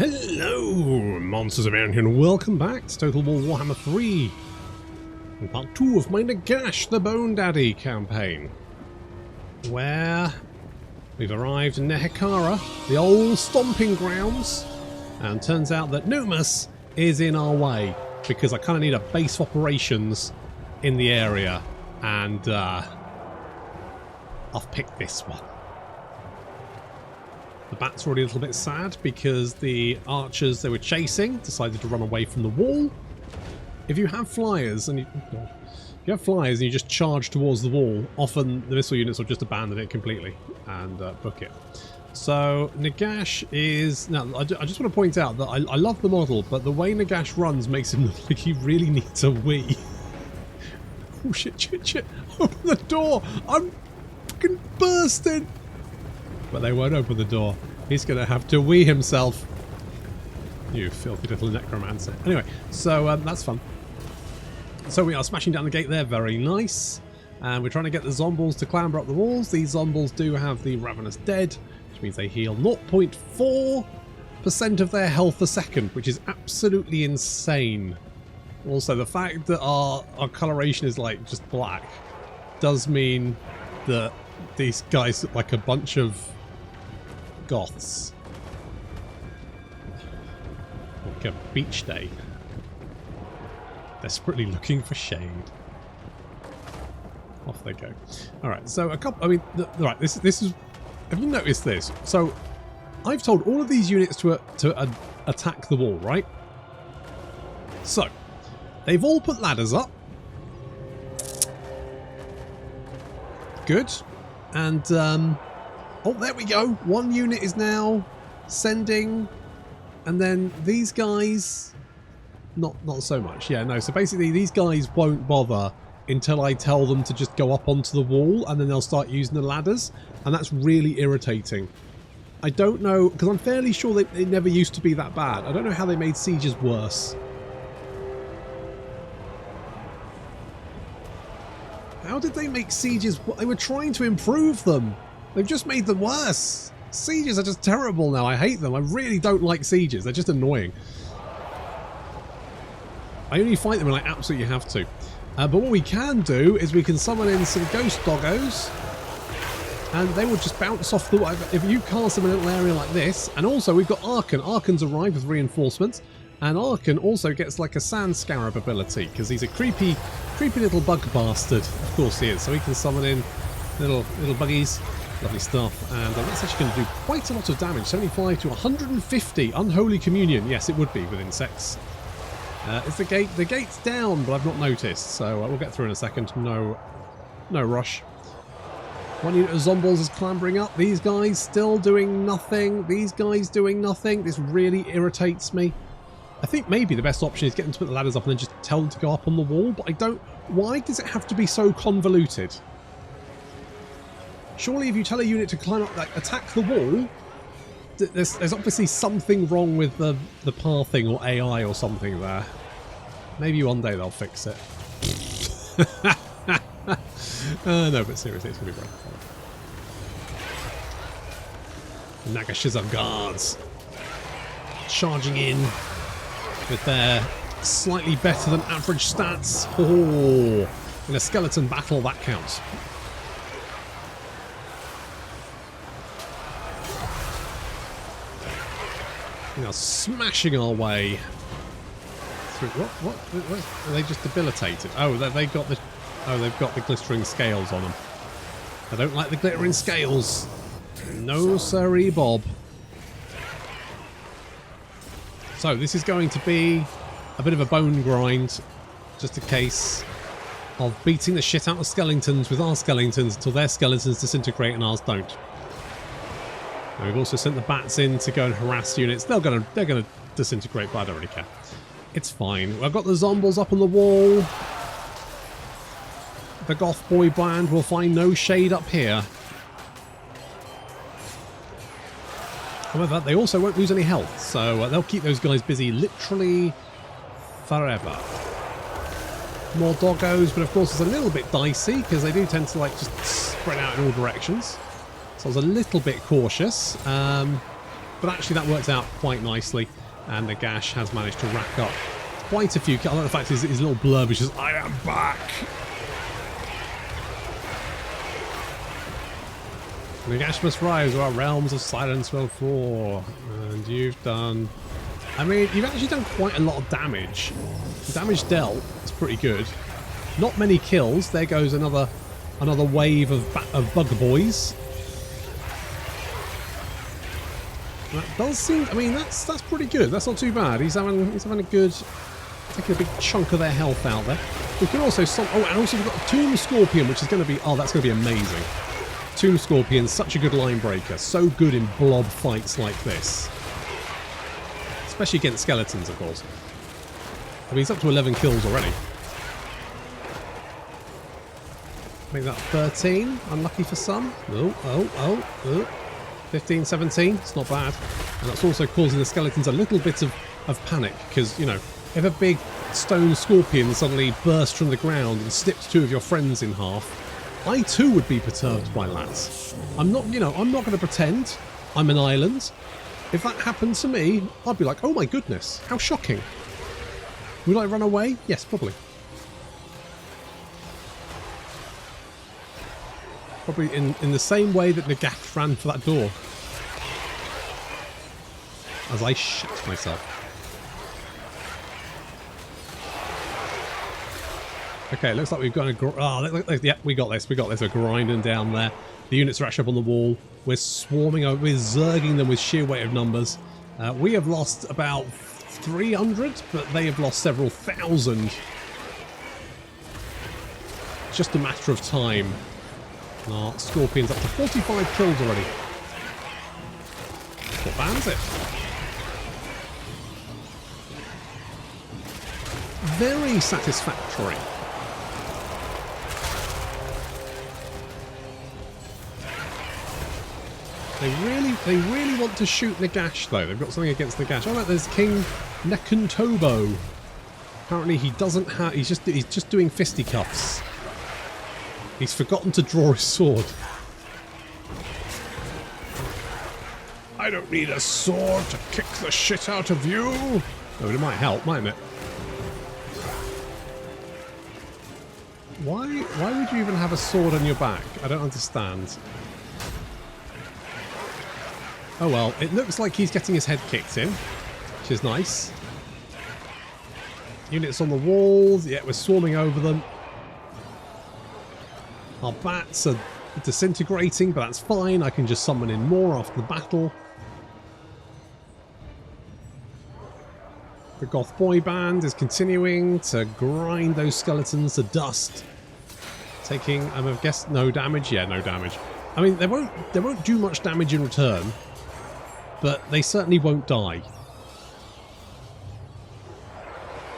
Hello, monsters around here, and welcome back to Total War Warhammer 3 in part 2 of my Nagash, the Bone Daddy campaign, where we've arrived in Nehekara, the old stomping grounds, and turns out that Numas is in our way because I kind of need a base of operations in the area, and I've picked this one. The bat's already a little bit sad because the archers they were chasing decided to run away from the wall. If you have flyers and you just charge towards the wall, often the missile units will just abandon it completely and book it. So Nagash is... Now, I just want to point out that I love the model, but the way Nagash runs makes him look like he really needs a wee. Oh shit. Open the door! I'm fucking bursting! But they won't open the door. He's going to have to wee himself. You filthy little necromancer. Anyway, so that's fun. So we are smashing down the gate there. Very nice. And we're trying to get the zombies to clamber up the walls. These zombies do have the Ravenous Dead, which means they heal 0.4% of their health a second, which is absolutely insane. Also, the fact that our coloration is like just black does mean that these guys look like a bunch of goths. Like a beach day. Desperately looking for shade. Off they go. Alright, so a couple... I mean, right, this is... Have you noticed this? So, I've told all of these units to attack the wall, right? So, they've all put ladders up. Good. And, oh, there we go. One unit is now sending, and then these guys, not so much. Yeah, no, so basically these guys won't bother until I tell them to just go up onto the wall, and then they'll start using the ladders, and that's really irritating. I don't know, because I'm fairly sure that it never used to be that bad. I don't know how they made sieges worse. How did they make sieges? They were trying to improve them. They've just made them worse. Sieges are just terrible now. I hate them. I really don't like sieges. They're just annoying. I only fight them when I absolutely have to. But what we can do is we can summon in some ghost doggos, and they will just bounce off the wall. If you cast them in a little area like this, and also we've got Arkan. Arkan's arrived with reinforcements. And Arkan also gets like a sand scarab ability because he's a creepy little bug bastard. Of course he is. So he can summon in little buggies, lovely stuff, and that's actually going to do quite a lot of damage. 75 to 150 unholy communion. Yes, it would be with insects. Is the gate? The gate's down, but I've not noticed. So we'll get through in a second. No rush. One unit of zombies is clambering up. These guys still doing nothing. These guys doing nothing. This really irritates me. I think maybe the best option is get them to put the ladders up and then just tell them to go up on the wall, but I don't... Why does it have to be so convoluted? Surely if you tell a unit to climb up, like, attack the wall, there's obviously something wrong with the pathing or AI or something there. Maybe one day they'll fix it. No, but seriously, it's going to be great. Nagash's guards charging in with their slightly better than average stats. Oh, in a skeleton battle, that counts. Now smashing our way through. What? Are they just debilitated? Oh, they've got the glittering scales on them. I don't like the glittering scales. No siree, Bob. So this is going to be a bit of a bone grind, just a case of beating the shit out of skeletons with our skeletons until their skeletons disintegrate and ours don't. And we've also sent the bats in to go and harass units. They're gonna disintegrate, but I don't really care. It's fine. I've got the zombies up on the wall. The goth boy band will find no shade up here. However, they also won't lose any health, so they'll keep those guys busy literally forever. More doggos, but of course it's a little bit dicey because they do tend to like just spread out in all directions. So I was a little bit cautious. But actually that worked out quite nicely, and Nagash has managed to rack up quite a few kills. I like the fact his little blurb is just, I am back! Nagash must rise, or our realms of silence will fall. And you've done... I mean, you've actually done quite a lot of damage. The damage dealt is pretty good. Not many kills. There goes another wave of bug boys. That does seem... I mean, that's pretty good. That's not too bad. He's having a good... taking a big chunk of their health out there. We can also... oh, and also we've got a Tomb Scorpion, which is going to be... oh, that's going to be amazing. Tomb Scorpion, such a good line breaker. So good in blob fights like this. Especially against skeletons, of course. I mean, he's up to 11 kills already. Make that 13. Unlucky for some. Oh. 15, 17. It's not bad. And that's also causing the skeletons a little bit of panic. Because, you know, if a big stone scorpion suddenly bursts from the ground and snips 2 of your friends in half, I too would be perturbed by that. I'm not, you know, I'm not going to pretend I'm an island. If that happened to me, I'd be like, oh my goodness, how shocking. Would I run away? Yes, probably. Probably in the same way that Nagash ran for that door. As I shit myself. Okay, looks like we've got a... yeah, we got this. We're grinding down there. The units are actually up on the wall. We're swarming over. We're zerging them with sheer weight of numbers. We have lost about 300, but they have lost several thousand. Just a matter of time. Our Scorpion's up to 45 kills already. What bans it? Very satisfactory. They really want to shoot Nagash though. They've got something against Nagash. Oh look, there's King Nekuntobo. Apparently he doesn't have... He's just doing fisticuffs. He's forgotten to draw his sword. I don't need a sword to kick the shit out of you. Oh, but it might help, mightn't it? Why would you even have a sword on your back? I don't understand. Oh well, it looks like he's getting his head kicked in, which is nice. Units on the walls, yeah, we're swarming over them. Our bats are disintegrating, but that's fine. I can just summon in more after the battle. The Goth Boy Band is continuing to grind those skeletons to dust. Taking, I guess, no damage? Yeah, no damage. I mean, they won't do much damage in return, but they certainly won't die.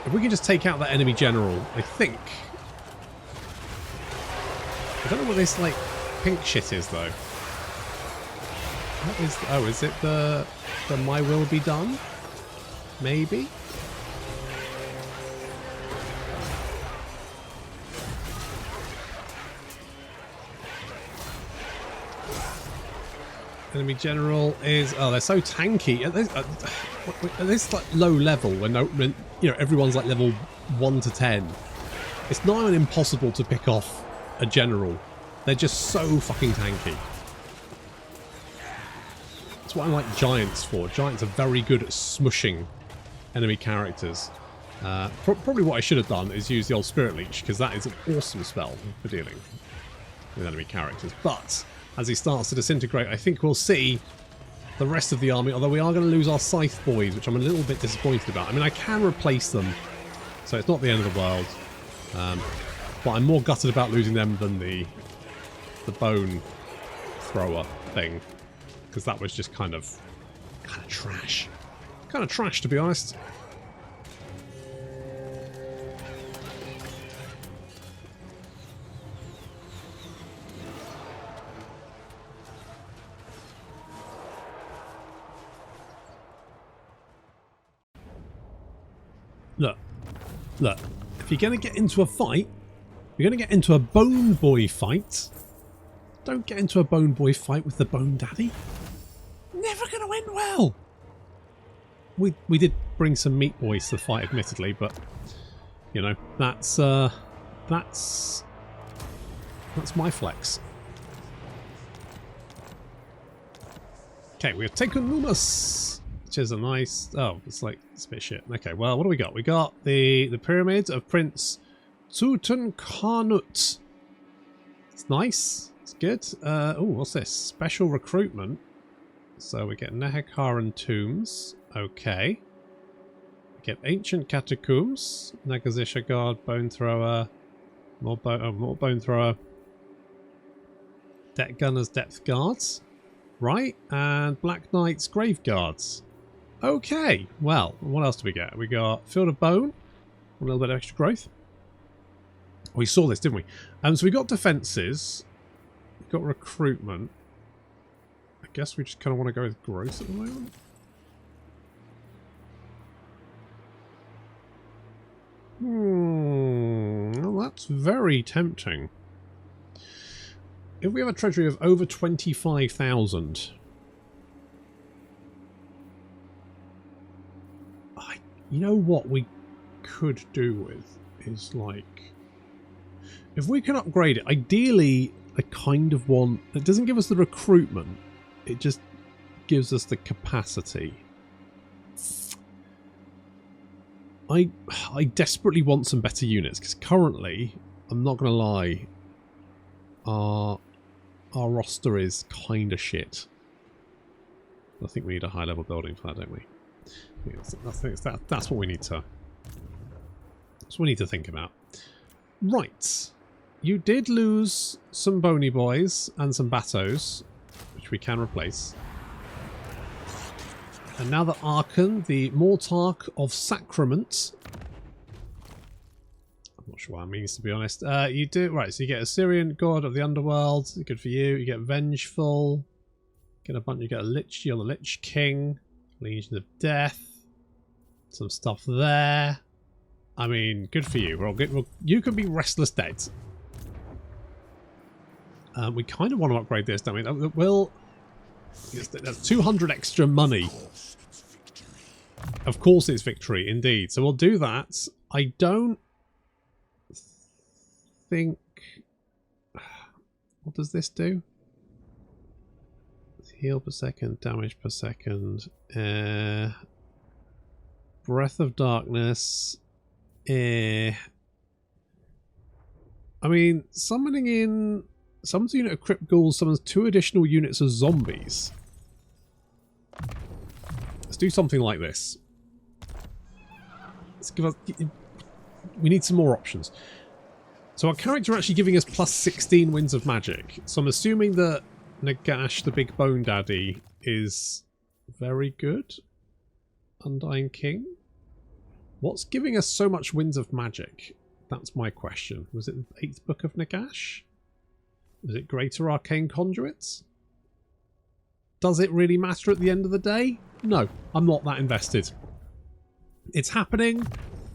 If we can just take out that enemy general, I think... I don't know what this, like, pink shit is, though. What is... oh, is it the My Will Be Done? Maybe? Enemy general is... oh, they're so tanky. At this like, low level, when you know, everyone's like level 1 to 10, it's not even impossible to pick off a general. They're just so fucking tanky. That's what I like giants for. Giants are very good at smushing enemy characters. Probably what I should have done is use the old Spirit Leech, because that is an awesome spell for dealing with enemy characters. But as he starts to disintegrate, I think we'll see the rest of the army, although we are going to lose our Scythe Boys, which I'm a little bit disappointed about. I mean, I can replace them, so it's not the end of the world. But I'm more gutted about losing them than the bone thrower thing, because that was just kind of trash. Kind of trash, to be honest. Look, if you're going to get into a fight, you're going to get into a Bone Boy fight. Don't get into a Bone Boy fight with the Bone Daddy. never going to end well. We did bring some meat boys to the fight, admittedly, but you know that's my flex. Okay, we have taken Numas, which is a nice. Oh, it's like it's a bit shit. Okay, well, what do we got? We got the pyramid of Prince Tutankhamun. It's nice. It's good. Oh, what's this? Special recruitment. So we get Nehekaran tombs. Okay. We get ancient catacombs. Nagazisha guard, bone thrower, more bone thrower. Deck gunners, depth guards. Right, and Black Knight's grave guards. Okay, well, what else do we get? We got Field of Bone, a little bit of extra growth. We saw this, didn't we? So we got defences, we got recruitment. I guess we just kind of want to go with growth at the moment. Well, that's very tempting. If we have a treasury of over 25,000, you know what we could do with is like, if we can upgrade it, ideally I kind of want, it doesn't give us the recruitment, it just gives us the capacity. I desperately want some better units, because currently, I'm not going to lie, our roster is kind of shit. I think we need a high level building for that, don't we? I think that's what we need to. That's what we need to think about. Right, you did lose some bony boys and some batos, which we can replace. And now that Archon, the Mortarch of Sacrament. I'm not sure what that means, to be honest. You do right. So you get Assyrian God of the Underworld. Good for you. You get Vengeful. Get a bunch. You get a Lich. You're the Lich King. Legion of Death. Some stuff there. I mean, good for you. You can be Restless Dead. We kind of want to upgrade this, don't we? Well, that's 200 extra money. Of course, it's victory, indeed. So we'll do that. I don't think. What does this do? Heal per second, damage per second. Breath of Darkness. I mean, summons a unit of Crypt Ghouls, summons 2 additional units of zombies. Let's do something like this. Let's give us. We need some more options. So our character actually giving us plus 16 winds of magic. So I'm assuming that Nagash, the big bone daddy, is very good. Undying King. What's giving us so much winds of magic? That's my question. Was it the 8th book of Nagash? Is it Greater Arcane Conduits? Does it really matter at the end of the day? No, I'm not that invested. It's happening.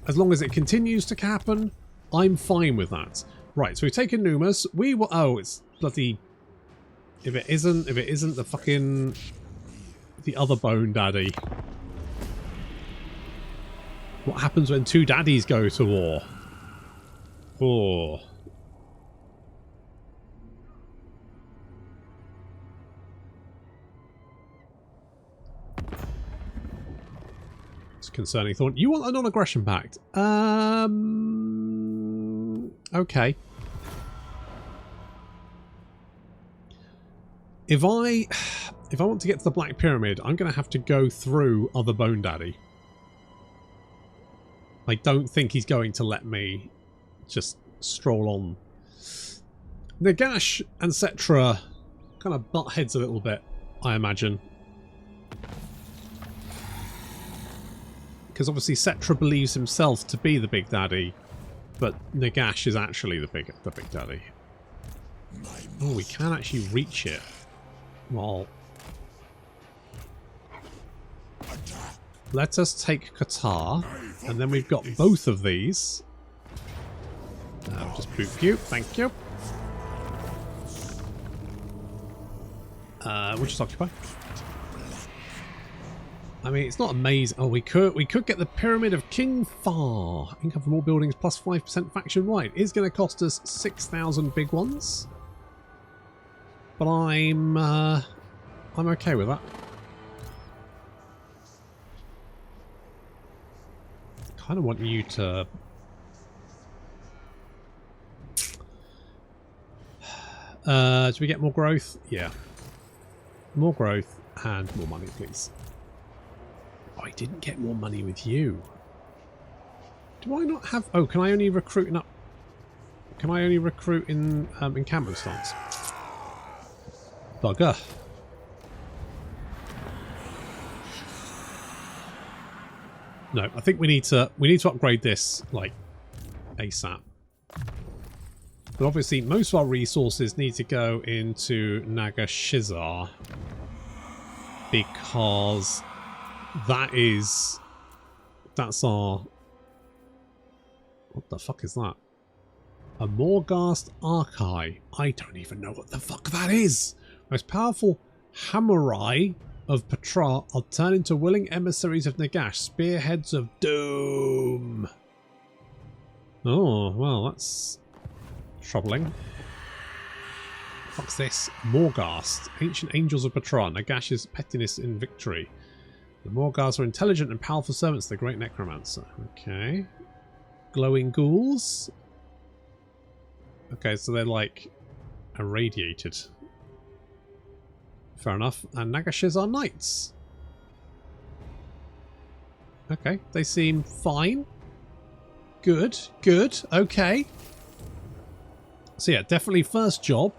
As long as it continues to happen, I'm fine with that. Right, so we've taken Numas. We will. Oh, it's bloody. If it isn't the fucking the other bone daddy. What happens when 2 daddies go to war? Oh. It's a concerning thought. You want a non-aggression pact? Okay. If I want to get to the Black Pyramid, I'm going to have to go through other Bone Daddy. I don't think he's going to let me just stroll on. Nagash and Cetra kind of butt heads a little bit, I imagine. Because obviously Cetra believes himself to be the Big Daddy, but Nagash is actually the Big Daddy. Oh, we can actually reach it. Well, let us take Qatar, and then we've got both of these. Just boot you, thank you. We'll just occupy. I mean, it's not amazing. Oh, we could get the Pyramid of King Far. Income from all buildings plus 5% faction right. It's going to cost us 6,000 big ones. But I'm okay with that. I kind of want you to... do we get more growth? Yeah. More growth and more money, please. Oh, I didn't get more money with you. Do I not have... Oh, can I only recruit in... Can I only recruit in encampment stance? Bugger. No, I think we need to upgrade this like ASAP. But obviously most of our resources need to go into Nagashizar because that's our... What the fuck is that? A Morghast Archive. I don't even know what the fuck that is. Most powerful Hamurai of Petra are turned into willing emissaries of Nagash, spearheads of doom. Oh, well, that's troubling. What's this? Morghast, ancient angels of Petra, Nagash's pettiness in victory. The Morghast are intelligent and powerful servants of the great necromancer. Okay. Glowing ghouls. Okay, so they're like irradiated. Fair enough. And Nagash's are knights. Okay, they seem fine. Good, good, okay. So yeah, definitely first job.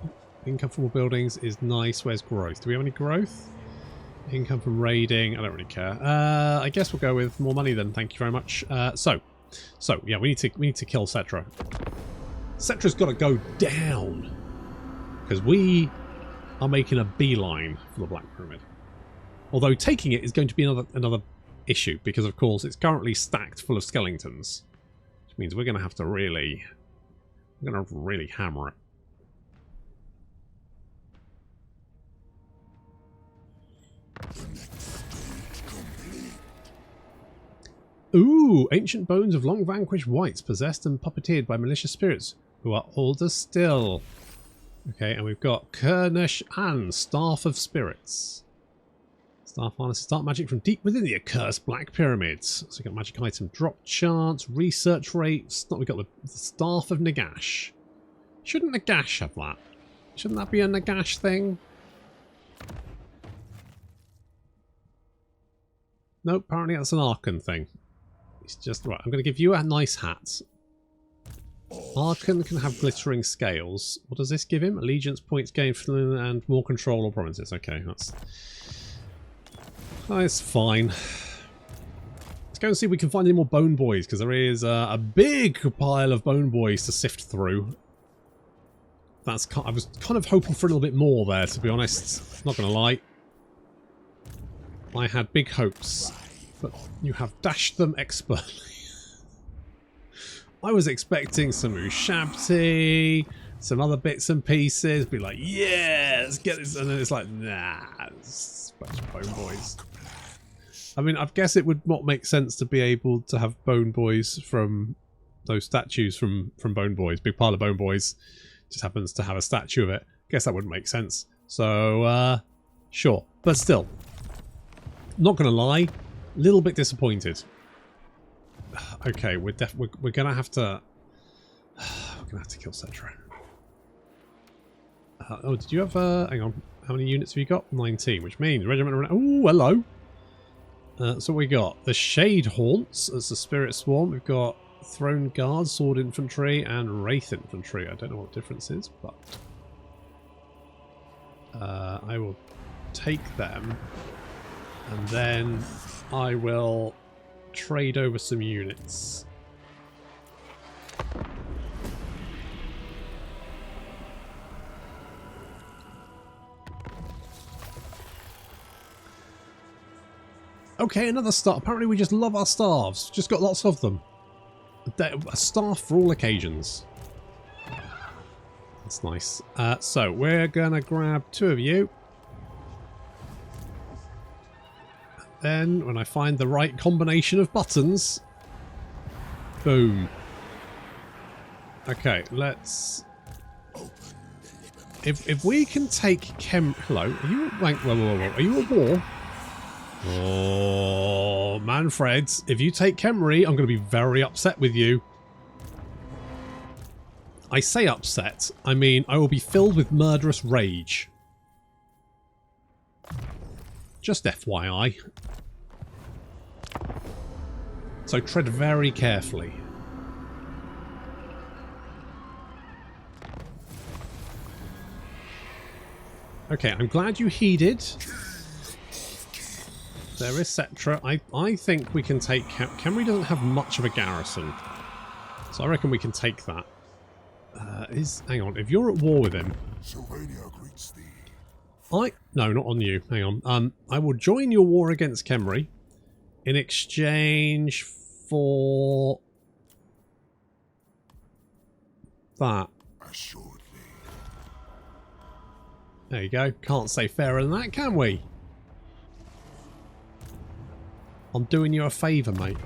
Income from all buildings is nice. Where's growth? Do we have any growth? Income from raiding. I don't really care. I guess we'll go with more money then. Thank you very much. So yeah, we need to kill Cetra. Cetra's got to go down because we are making a beeline for the Black Pyramid. Although taking it is going to be another issue because of course it's currently stacked full of skeletons, which means we're going to have to really hammer it. Ooh, ancient bones of long vanquished wights possessed and puppeteered by malicious spirits who are older still. Okay, and we've got Kurnesh and Staff of Spirits. Staff harnesses dark magic from deep within the accursed Black Pyramids. So we've got magic item drop chance, research rates. We've got the Staff of Nagash. Shouldn't Nagash have that? Shouldn't that be a Nagash thing? Nope, apparently that's an Arkan thing. It's just... Right, I'm going to give you a nice hat. Arkan can have glittering scales. What does this give him? Allegiance points gained from and more control or provinces. Okay, that's fine. Let's go and see if we can find any more bone boys, because there is a big pile of bone boys to sift through. I was kind of hoping for a little bit more there, to be honest. Not going to lie. I had big hopes, but you have dashed them expertly. I was expecting some Ushabti, some other bits and pieces, be like, yeah, let's get this, and then it's like, nah, it's a bunch of bone boys. I mean, I guess it would not make sense to be able to have bone boys from those statues from Bone Boys. Big pile of bone boys just happens to have a statue of it. Guess that wouldn't make sense. So, sure, but still. Not gonna lie, a little bit disappointed. Okay, we're gonna have to kill Cetra. Oh, did you have hang on? How many units have you got? 19, which means regiment. Oh, hello. So we got the Shade Haunts as the Spirit Swarm. We've got Throne Guard, Sword Infantry, and Wraith Infantry. I don't know what the difference is, but I will take them. And then I will trade over some units. Okay, another staff. Apparently we just love our staffs. Just got lots of them. A staff for all occasions. That's nice. So we're going to grab 2 of you. then when I find the right combination of buttons. Boom. Okay, let's... If we can take Hello, are you... Wait, whoa. Are you at war? Oh, Manfred, if you take Khemri, I'm going to be very upset with you. I say upset, I mean I will be filled with murderous rage. Just FYI. So tread very carefully. Okay, I'm glad you heeded. There is Cetra. I think we can take... Khemri doesn't have much of a garrison. So I reckon we can take that. Hang on, if you're at war with him... No, not on you. Hang on. I will join your war against Khemri in exchange for... that. There you go. Can't say fairer than that, can we? I'm doing you a favour, mate.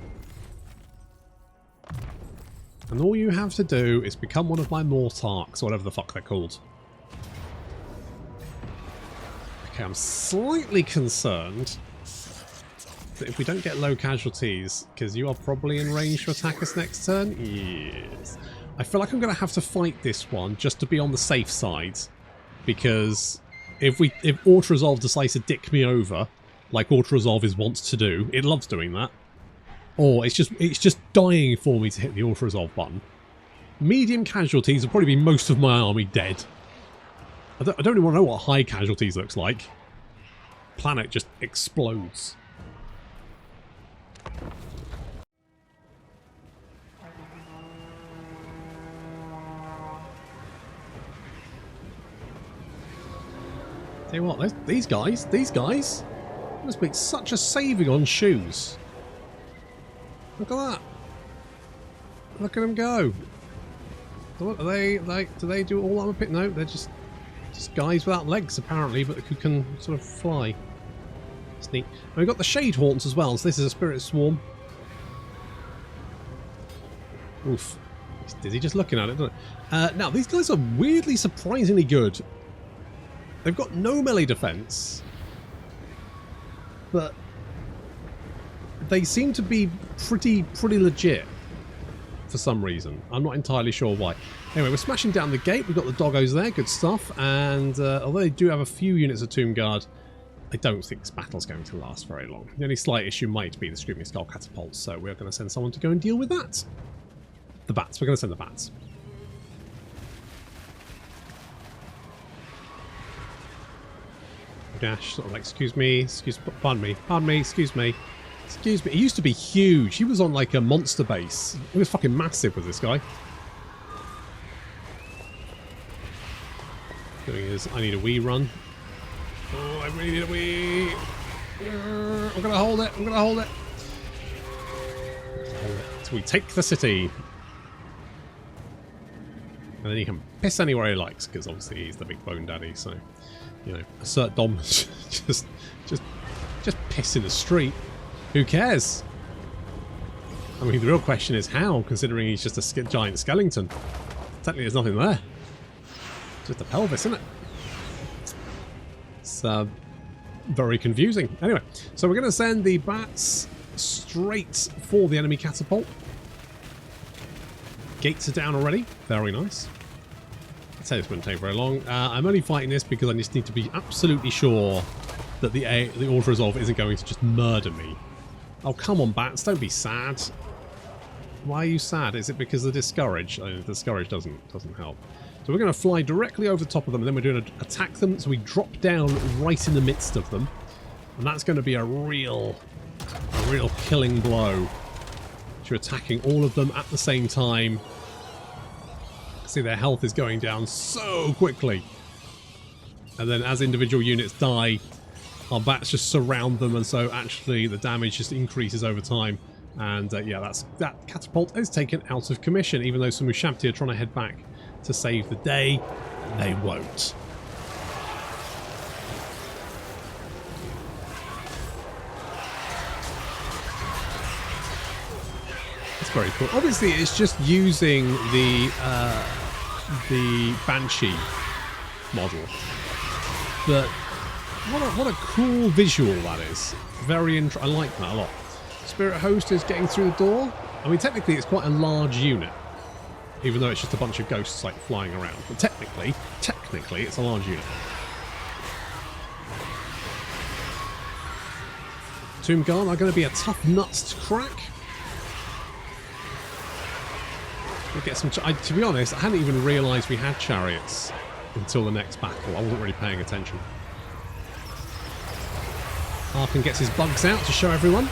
And all you have to do is become one of my Mortarchs, or whatever the fuck they're called. Okay, I'm slightly concerned that if we don't get low casualties, because you are probably in range to attack us next turn. Yes. I feel like I'm going to have to fight this one just to be on the safe side. Because if Auto-Resolve decides to dick me over, like Auto-Resolve is wants to do, it loves doing that. Or it's just dying for me to hit the Auto-Resolve button. Medium casualties will probably be most of my army dead. I don't even want to know what high casualties looks like. Planet just explodes. Tell you what, these guys must make such a saving on shoes. Look at that. Look at them go. What are they like? Do they do all armor pit? No, they're just guys without legs apparently, but who can sort of fly. It's neat. And we've got the Shade Haunts as well, so this is a Spirit Swarm. Oof. He's dizzy just looking at it, doesn't it? Now, these guys are weirdly surprisingly good. They've got no melee defense, but they seem to be pretty legit for some reason. I'm not entirely sure why. Anyway, we're smashing down the gate. We've got the doggos there, good stuff. And although they do have a few units of Tomb Guard, I don't think this battle's going to last very long. The only slight issue might be the Screaming Skull catapults, so we're going to send someone to go and deal with that. The bats. We're going to send the bats. Dash, sort of like, excuse me, pardon me, excuse me. Excuse me, he used to be huge. He was on like a monster base. He was fucking massive with this guy. Doing his, I need a wee run. Oh, I really need a wee. I'm gonna hold it, I'm gonna hold it. So we take the city. And then he can piss anywhere he likes, because obviously he's the big bone daddy, so, you know, assert dominance. just piss in the street. Who cares? I mean, the real question is how, considering he's just a giant skeleton. Technically, there's nothing there. Just a pelvis, isn't it? It's very confusing. Anyway, so we're going to send the bats straight for the enemy catapult. Gates are down already. Very nice. I'd say this wouldn't take very long. I'm only fighting this because I just need to be absolutely sure that the Auto-Resolve isn't going to just murder me. Oh, come on, bats. Don't be sad. Why are you sad? Is it because of the Discourage? The Discourage doesn't help. So we're going to fly directly over the top of them, and then we're going to attack them. So we drop down right in the midst of them. And that's going to be a real killing blow. You're attacking all of them at the same time. See, their health is going down so quickly. And then as individual units die, our bats just surround them, and so actually the damage just increases over time. And yeah, that catapult is taken out of commission, even though some Ushabti are trying to head back to save the day. They won't. very cool. Obviously, it's just using the Banshee model, but what a cool visual that is. Very I like that a lot. Spirit Host is getting through the door. I mean, technically, it's quite a large unit, even though it's just a bunch of ghosts like flying around. But technically, it's a large unit. Tomb Guard are going to be a tough nuts to crack. We'll get some. To be honest, I hadn't even realised we had chariots until the next battle. I wasn't really paying attention. Arkan gets his bugs out to show everyone.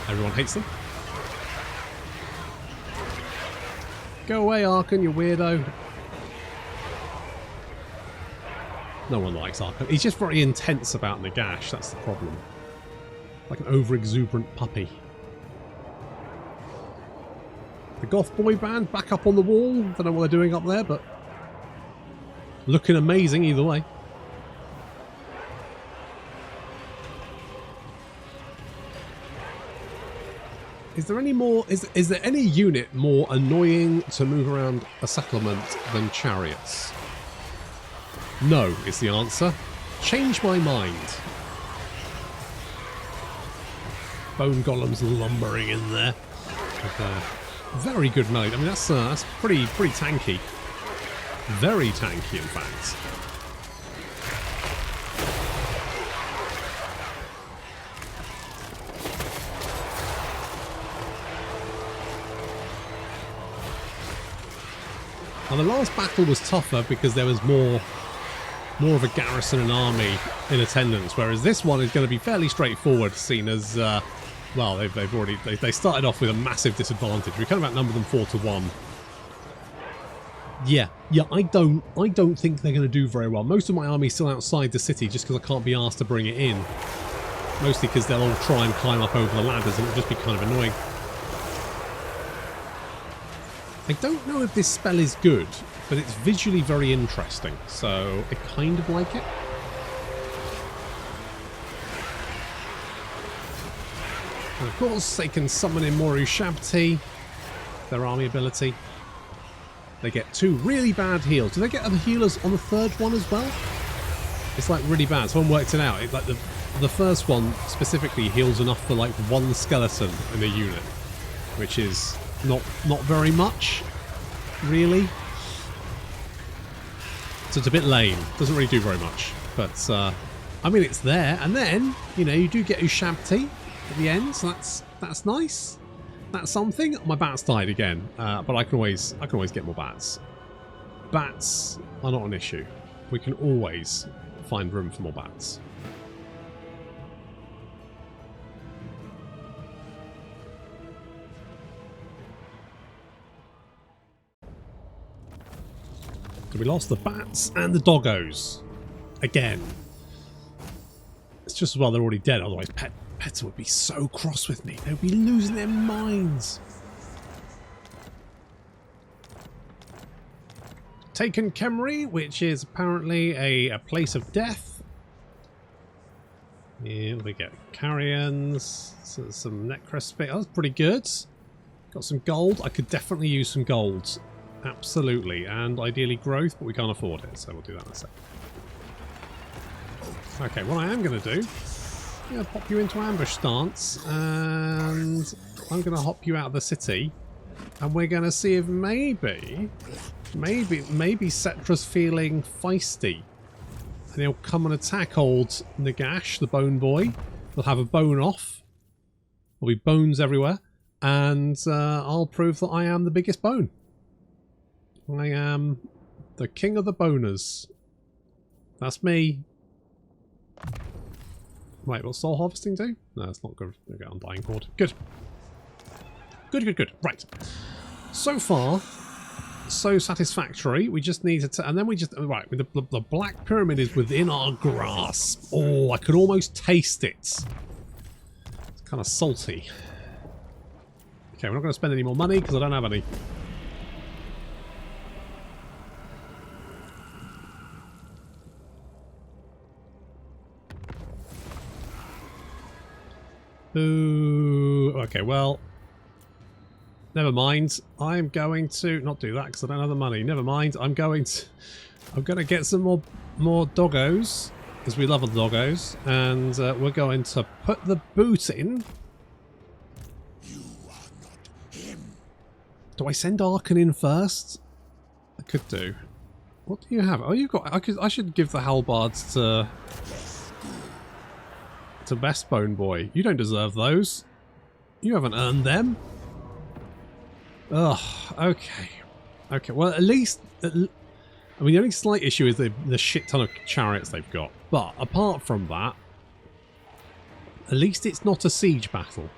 Everyone hates them. Go away, Arkan, you weirdo. No one likes Arkan. He's just very intense about Nagash. That's the problem. Like an over-exuberant puppy. The goth boy band back up on the wall. Don't know what they're doing up there, but looking amazing either way. Is there any more? Is there any unit more annoying to move around a settlement than chariots? No, is the answer. Change my mind. Bone golems lumbering in there. Very good melee. I mean, that's pretty tanky. Very tanky, in fact. Now, the last battle was tougher because there was more of a garrison and army in attendance, whereas this one is going to be fairly straightforward, seen as well. They started off with a massive disadvantage. We kind of outnumbered them 4-1. Yeah. I don't think they're going to do very well. Most of my army is still outside the city, just because I can't be asked to bring it in. Mostly because they'll all try and climb up over the ladders, and it'll just be kind of annoying. I don't know if this spell is good, but it's visually very interesting, so I kind of like it. And of course, they can summon in Moru Shabti, their army ability. They get 2 really bad heals. Do they get other healers on the 3rd one as well? It's like really bad. Someone worked it out. It's like the first one specifically heals enough for like 1 skeleton in a unit, which is not very much, really. So it's a bit lame. Doesn't really do very much. But, I mean, it's there. And then, you know, you do get Ushabti at the end, so that's nice. That's something. My bats died again, but I can always get more bats. Bats are not an issue. We can always find room for more bats. So we lost the bats and the doggos. Again. It's just as well they're already dead, otherwise pets would be so cross with me. They'd be losing their minds. Taken Khemri, which is apparently a place of death. Here we get carrions, some necrospit. Oh, that's pretty good. Got some gold. I could definitely use some gold. Absolutely, and ideally growth, but we can't afford it, so we'll do that in a sec. Okay, what I am going to do, I'm going to pop you into ambush stance, and I'm going to hop you out of the city, and we're going to see if maybe Cetra's feeling feisty, and he'll come and attack old Nagash, the bone boy. He'll have a bone off. There'll be bones everywhere, and I'll prove that I am the biggest bone. I am the king of the boners. That's me. Wait, will soul harvesting do? No, it's not good. We'll get Undying Cord. Good. Good. Right. So far, so satisfactory. We just need to... And then we just... Right, the Black Pyramid is within our grasp. Oh, I could almost taste it. It's kind of salty. Okay, we're not going to spend any more money because I don't have any. Ooh, okay, well, Never mind. I'm going to not do that because I don't have the money. Never mind. I'm going to get some more doggos because we love the doggos, and we're going to put the boot in. You are not him. Do I send Arkan in first? I could do. What do you have? Oh, you've got. I should give the halbards to Bestbone Boy. You don't deserve those. You haven't earned them. Ugh. Okay. Okay. Well, at least. I mean, the only slight issue is the shit ton of chariots they've got. But apart from that, at least it's not a siege battle.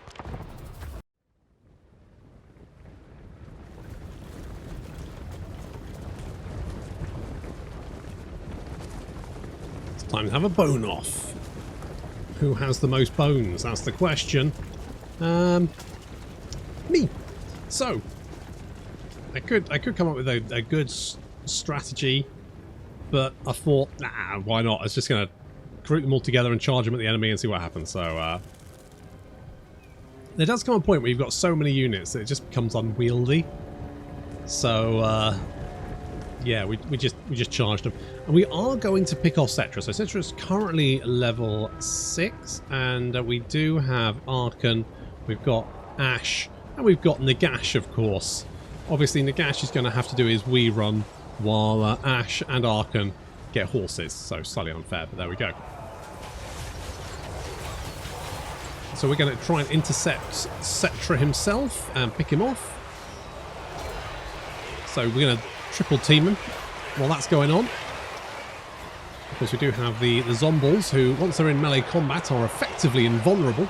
It's time to have a bone off. Who has the most bones? That's the question. Me. So, I could come up with a good strategy, but I thought, nah, why not? I was just going to group them all together and charge them at the enemy and see what happens. So, there does come a point where you've got so many units that it just becomes unwieldy. So, yeah, we just charged them. And we are going to pick off Cetra. So Cetra is currently level 6, and we do have Arkan, we've got Ash, and we've got Nagash, of course. Obviously, Nagash is going to have to do his wee run while Ash and Arkan get horses. So slightly unfair, but there we go. So we're going to try and intercept Cetra himself and pick him off. So we're going to triple team him while that's going on. Of course, we do have the zombies who, once they're in melee combat, are effectively invulnerable.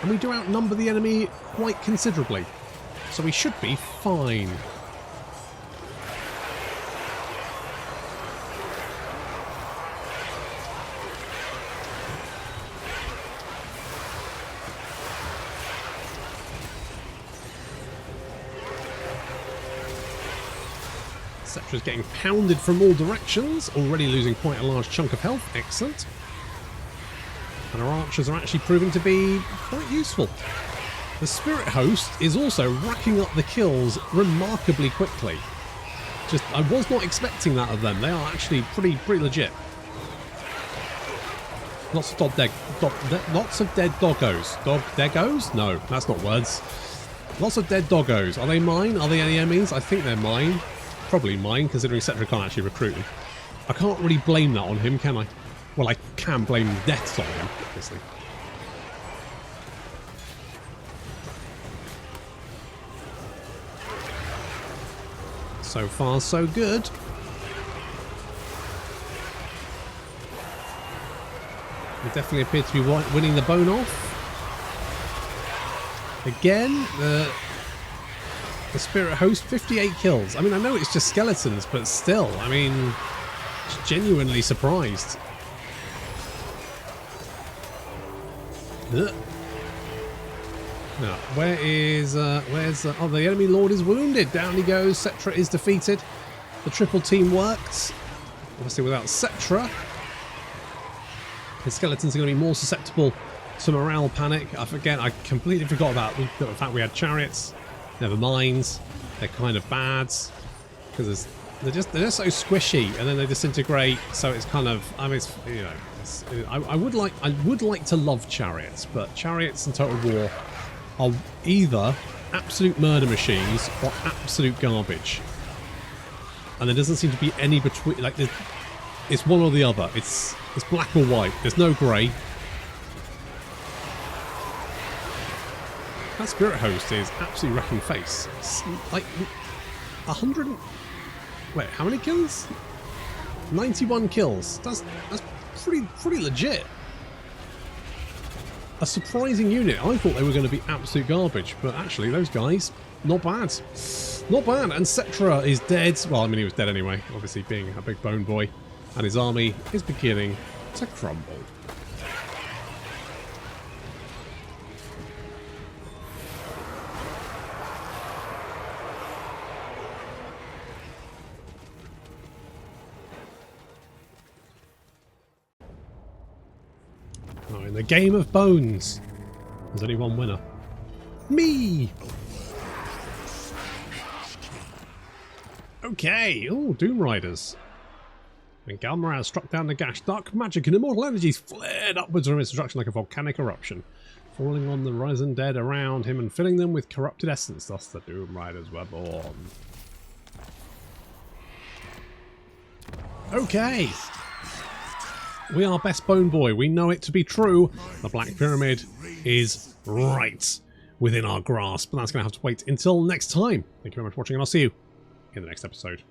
And we do outnumber the enemy quite considerably. So we should be fine. Cetra's getting pounded from all directions, already losing quite a large chunk of health. Excellent. And our archers are actually proving to be quite useful. The Spirit Host is also racking up the kills remarkably quickly. I was not expecting that of them. They are actually pretty legit. Lots of dead doggos. Doggos? No, that's not words. Lots of dead doggos. Are they mine? Are they any enemies? I think they're mine. Probably mine, considering Cetra can't actually recruit them. I can't really blame that on him, can I? Well, I can blame deaths on him, obviously. So far, so good. We definitely appear to be winning the bone off. Again, the Spirit Host, 58 kills. I mean, I know it's just skeletons, but still, I mean, genuinely surprised. Now, where's oh, the enemy lord is wounded. Down he goes. Cetra is defeated. The triple team worked. Obviously, without Cetra, the skeletons are going to be more susceptible to morale panic. I completely forgot about the fact we had chariots. Never mind. They're kind of bad because they're just so squishy, and then they disintegrate. So it's kind of, I mean, it's, you know, I would like to love chariots, but chariots in Total War are either absolute murder machines or absolute garbage, and there doesn't seem to be any between. Like, it's one or the other. It's black or white. There's no grey. That Spirit Host is absolutely wrecking face. It's like 100. Wait, how many kills? 91 kills. That's pretty legit. A surprising unit. I thought they were going to be absolute garbage, but actually those guys, not bad. Not bad. And Cetra is dead. Well, I mean, he was dead anyway, obviously being a big bone boy. And his army is beginning to crumble. Oh, in the game of bones. There's only one winner. Me! Okay. Oh, Doom Riders. When Galmarad struck down Nagash, dark magic and immortal energies flared upwards from its destruction like a volcanic eruption, falling on the Ryzen dead around him and filling them with corrupted essence. Thus the Doom Riders were born. Okay. We are Best Bone Boy. We know it to be true. The Black Pyramid is right within our grasp. But that's going to have to wait until next time. Thank you very much for watching, and I'll see you in the next episode.